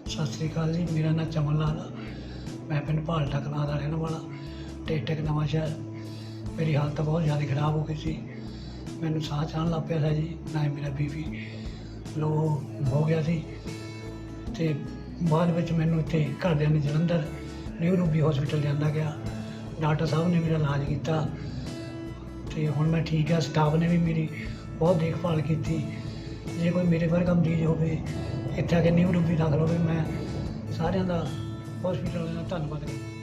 ਸਤਿ ਸ਼੍ਰੀ ਅਕਾਲ ਜੀ। ਮੇਰਾ ਨਾਂ ਚਮਨ ਲਾਲ ਆ। ਮੈਂ ਪਿੰਡ ਭਾਲਟਾ ਕਲਾਂ ਦਾ ਰਹਿਣ ਵਾਲਾ, ਟੇਟਕ ਨਵਾਂ ਸ਼ਹਿਰ। ਮੇਰੀ ਹਾਲਤ ਬਹੁਤ ਜ਼ਿਆਦਾ ਖਰਾਬ ਹੋ ਗਈ ਸੀ। ਮੈਨੂੰ ਸਾਹ ਚੜ੍ਹਨ ਲੱਗ ਪਿਆ ਸੀ ਜੀ, ਨਾ ਮੇਰਾ ਬੀਪੀ ਲੋ ਹੋ ਗਿਆ ਸੀ। ਅਤੇ ਬਾਅਦ ਵਿੱਚ ਮੈਨੂੰ ਇੱਥੇ ਘਰਦਿਆਂ ਨੇ ਜਲੰਧਰ ਨਿਊ ਰੂਬੀ ਹੌਸਪੀਟਲ ਲਿਆਂਦਾ ਗਿਆ। ਡਾਕਟਰ ਸਾਹਿਬ ਨੇ ਮੇਰਾ ਇਲਾਜ ਕੀਤਾ ਅਤੇ ਹੁਣ ਮੈਂ ਠੀਕ ਹਾਂ। ਸਟਾਫ ਨੇ ਵੀ ਮੇਰੀ ਬਹੁਤ ਦੇਖਭਾਲ ਕੀਤੀ। ਜੇ ਕੋਈ ਮੇਰੇ ਵਰਗਾ ਮਰੀਜ਼ ਹੋਵੇ, ਇੱਥੇ ਆ ਕੇ ਨਿਊ ਰੂਬੀ ਦਾਖਲ ਹੋਵੇ, ਮੈਂ ਸਾਰਿਆਂ ਦਾ ਹੌਸਪੀਟਲ ਦਾ ਧੰਨਵਾਦ ਕਰਦਾ।